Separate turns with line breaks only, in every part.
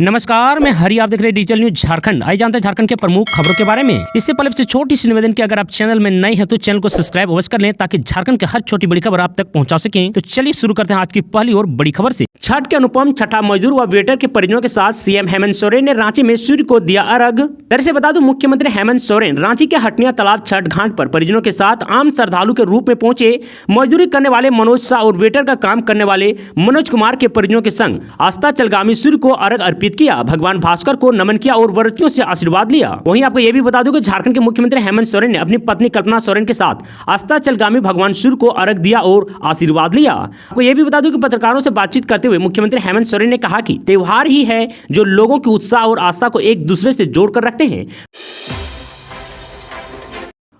नमस्कार, मैं हरि, आप देख रहे हैं डिजिटल न्यूज झारखंड। आइए जानते हैं झारखंड के प्रमुख खबरों के बारे में। इससे पहले से छोटी सी निवेदन की अगर आप चैनल में नए हैं तो चैनल को सब्सक्राइब अवश्य कर लें ताकि झारखंड के हर छोटी बड़ी खबर आप तक पहुंचा सकें। तो चलिए शुरू करते हैं आज की पहली और बड़ी खबर से। छठ के अनुपम छठा मजदूर व वेटर के परिजनों के साथ सीएम हेमंत सोरेन ने रांची में सूर्य को दिया अर्घ। दरअसल बता दूं, मुख्यमंत्री हेमंत सोरेन रांची के हटनिया तालाब छठ घाट पर परिजनों के साथ आम श्रद्धालु के रूप में पहुंचे। मजदूरी करने वाले मनोज शाह और वेटर का काम करने वाले मनोज कुमार के परिजनों के संग अस्ताचलगामी सूर्य को अर्घ अर्पित किया, भगवान भास्कर को नमन किया और व्रतियों से आशीर्वाद लिया। वहीं आपको यह भी बता दूं कि झारखंड के मुख्यमंत्री हेमंत सोरेन ने अपनी पत्नी कल्पना सोरेन के साथ अस्ताचलगामी भगवान सूर्य को अर्घ दिया और आशीर्वाद लिया। आपको यह भी बता दूं कि पत्रकारों से बातचीत करते हुए मुख्यमंत्री हेमंत सोरेन ने कहा कि त्योहार ही है जो लोगों की उत्साह और आस्था को एक दूसरे से जोड़कर रखते हैं।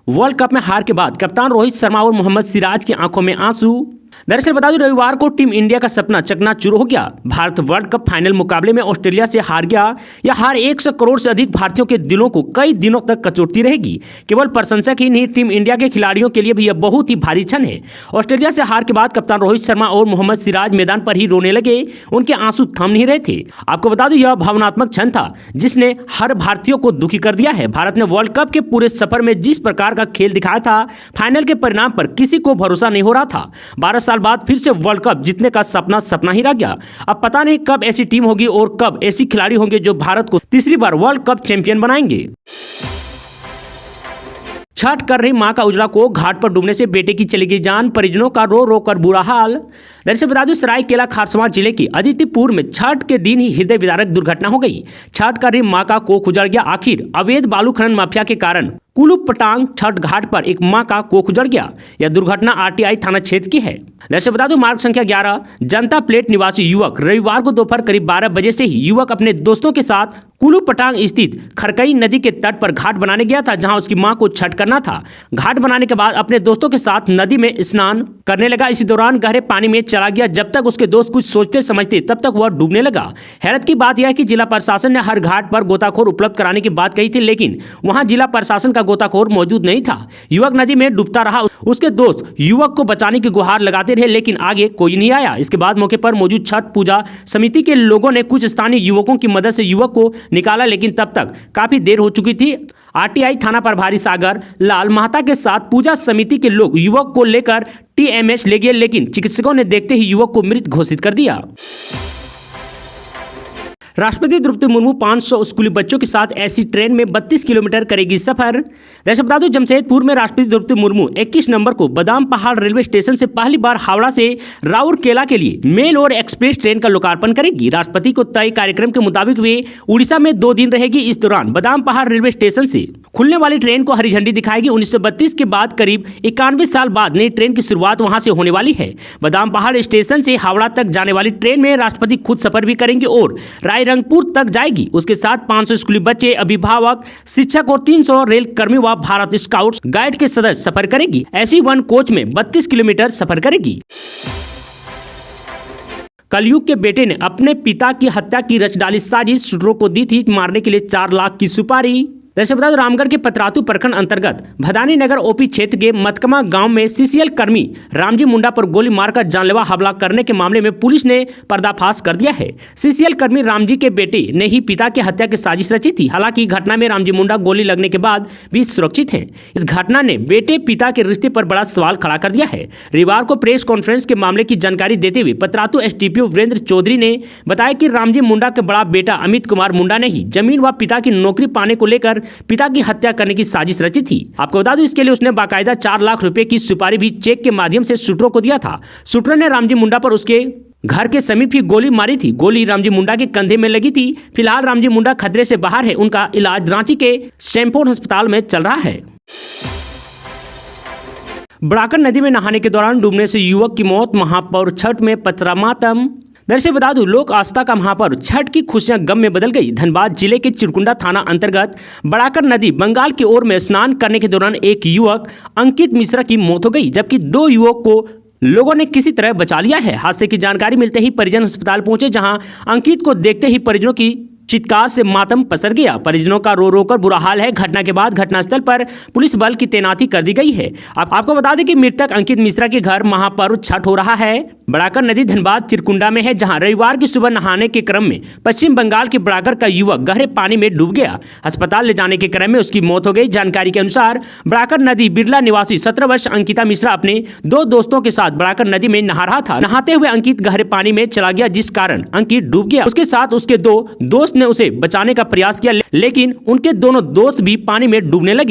वर्ल्ड कप में हार के बाद कप्तान रोहित शर्मा और मोहम्मद सिराज की आंखों में आंसू। दरअसल बता दूं, रविवार को टीम इंडिया का सपना चकनाचूर हो गया। भारत वर्ल्ड कप फाइनल मुकाबले में ऑस्ट्रेलिया से हार गया। यह हार 100 करोड़ से अधिक भारतीयों के दिलों को कई दिनों तक कचोटती रहेगी। केवल प्रशंसक ही नहीं, टीम इंडिया के खिलाड़ियों के लिए भी यह बहुत ही भारी क्षण है। ऑस्ट्रेलिया से हार के बाद कप्तान रोहित शर्मा और मोहम्मद सिराज मैदान पर ही रोने लगे। उनके आंसू थम नहीं रहे थे। आपको बता दूं, यह भावनात्मक क्षण था जिसने हर भारतीयों को दुखी कर दिया है। भारत ने वर्ल्ड कप के पूरे सफर में जिस प्रकार का खेल दिखाया था, फाइनल के परिणाम पर किसी को भरोसा नहीं हो रहा था। 12 साल बाद फिर से वर्ल्ड कप जीतने का सपना ही रह गया। अब पता नहीं कब ऐसी टीम होगी और कब ऐसी खिलाड़ी होंगे जो भारत को तीसरी बार वर्ल्ड कप चैंपियन बनाएंगे। छठ कर रही मां का उजड़ा को घाट पर डूबने से बेटे की चली गई जान, परिजनों का रो रो कर बुरा हाल। दरअसल बता दूं, सरायकेला खरसावां जिले की अदितिपुर में छठ के दिन ही हृदय विदारक दुर्घटना हो गई। छठ कर रही मां का कोख उजड़ गया। आखिर अवैध बालू खनन माफिया के कारण कुलूपटांग छठ घाट पर एक मां का कोख उजड़ गया। यह दुर्घटना आरटीआई थाना क्षेत्र की है। दरअसल बता दूं, मार्ग संख्या 11 जनता प्लेट निवासी युवक रविवार को दोपहर करीब 12 बजे से ही युवक अपने दोस्तों के साथ कुलूपटांग स्थित खरकई नदी के तट पर घाट बनाने गया था, जहां उसकी मां को छठ करना था। घाट बनाने के बाद अपने दोस्तों के साथ नदी में स्नान करने लगा। इसी दौरान गहरे पानी में चला गया। जब तक उसके दोस्त कुछ सोचते समझते तब तक वह डूबने लगा। हैरत की बात यह है कि जिला प्रशासन ने हर घाट पर गोताखोर उपलब्ध कराने की बात कही थी, लेकिन वहां जिला प्रशासन का गोताखोर मौजूद नहीं था। युवक नदी में डूबता रहा। उसके दोस्त युवक को बचाने की गुहार लगाते रहे, लेकिन आगे कोई नहीं आया। इसके बाद मौके पर मौजूद छठ पूजा समिति के लोगों ने कुछ स्थानीय युवकों की मदद से युवक को निकाला, लेकिन तब तक काफी देर हो चुकी थी। आरटीआई थाना प्रभारी सागर लाल महता के साथ पूजा समिति के लोग युवक को लेकर टीएमएच ले गए, लेकिन चिकित्सकों ने देखते ही युवक को मृत घोषित कर दिया। राष्ट्रपति द्रौपदी मुर्मू 500 स्कूली बच्चों के साथ ऐसी ट्रेन में 32 किलोमीटर करेगी सफर। दरअसल बता दूं, जमशेदपुर में राष्ट्रपति द्रौपदी मुर्मू 21 नवंबर को बादाम पहाड़ रेलवे स्टेशन से पहली बार हावड़ा से राउरकेला के लिए मेल और एक्सप्रेस ट्रेन का लोकार्पण करेगी। राष्ट्रपति को तय कार्यक्रम के मुताबिक वे उड़ीसा में 2 दिन रहेगी। इस दौरान बादाम पहाड़ रेलवे स्टेशन से खुलने वाली ट्रेन को हरी झंडी दिखाएगी। 1932 के बाद करीब 91 साल बाद नई ट्रेन की शुरुआत वहां से होने वाली है। बादाम पहाड़ स्टेशन से हावड़ा तक जाने वाली ट्रेन में राष्ट्रपति खुद सफर भी करेंगे और रायरंगपुर तक जाएगी। उसके साथ 500 स्कूली बच्चे, अभिभावक, शिक्षक और 300 रेल कर्मी व भारत स्काउट्स गाइड के सदस्य सफर करेगी। ऐसी वन कोच में 32 किलोमीटर सफर करेगी। कलयुग के बेटे ने अपने पिता की हत्या की रच डाली साजिश, शूटरों को दी थी मारने के लिए 4 लाख की सुपारी। दरअसल बता दूं, रामगढ़ के पतरातू प्रखंड अंतर्गत भदानी नगर ओपी क्षेत्र के मतकमा गांव में सीसीएल कर्मी रामजी मुंडा पर गोली मारकर जानलेवा हमला करने के मामले में पुलिस ने पर्दाफाश कर दिया है। सीसीएल कर्मी रामजी के बेटे ने ही पिता की हत्या की साजिश रची थी। हालांकि घटना में रामजी मुंडा गोली लगने के बाद भी सुरक्षित हैं। इस घटना ने बेटे पिता के रिश्ते पर बड़ा सवाल खड़ा कर दिया है। रविवार को प्रेस कॉन्फ्रेंस के मामले की जानकारी देते हुए पतरातू एसडीपीओ वीरेंद्र चौधरी ने बताया कि रामजी मुंडा के बड़ा बेटा अमित कुमार मुंडा ने ही जमीन व पिता की नौकरी पाने को लेकर पिता की हत्या करने की साजिश रची थी। आपको बता दूं, इसके लिए उसने बाकायदा 4 लाख रुपए की सुपारी भी चेक के माध्यम से शूटरों को दिया था। शूटरों ने रामजी मुंडा पर उसके घर के समीप ही गोली मारी थी। गोली रामजी मुंडा के कंधे में लगी थी। फिलहाल रामजी मुंडा खतरे से बाहर है। उनका इलाज रांची के शैमपोर्ट अस्पताल में चल रहा है। बड़ाकर नदी में नहाने के दौरान डूबने से युवक की मौत, महापौर छठ में पचरा मातम। दरअसल बता दूं, लोक आस्था का महापर्व छठ की खुशियां गम में बदल गई। धनबाद जिले के चिरकुंडा थाना अंतर्गत बड़ाकर नदी बंगाल की ओर में स्नान करने के दौरान एक युवक अंकित मिश्रा की मौत हो गई, जबकि 2 युवक को लोगों ने किसी तरह बचा लिया है। हादसे की जानकारी मिलते ही परिजन अस्पताल पहुंचे, जहां अंकित को देखते ही परिजनों की चित्कार से मातम पसर गया। परिजनों का रो रो कर बुरा हाल है। घटना के बाद घटनास्थल पर पुलिस बल की तैनाती कर दी गई है। आपको बता दें कि मृतक अंकित मिश्रा के घर महापर्व छठ हो रहा है। बड़ाकर नदी धनबाद चिरकुंडा में है, जहां रविवार की सुबह नहाने के क्रम में पश्चिम बंगाल के बड़ाकर का युवक गहरे पानी में डूब गया। अस्पताल ले जाने के क्रम में उसकी मौत हो गई। जानकारी के अनुसार बड़ाकर नदी बिरला निवासी 17 वर्ष अंकिता मिश्रा अपने 2 दोस्तों के साथ बड़ाकर नदी में नहा रहा था। नहाते हुए अंकित गहरे पानी में चला गया, जिस कारण अंकित डूब गया। उसके साथ उसके 2 दोस्त ने उसे बचाने का प्रयास किया, लेकिन उनके दोनों दोस्त भी पानी में डूबने लगे।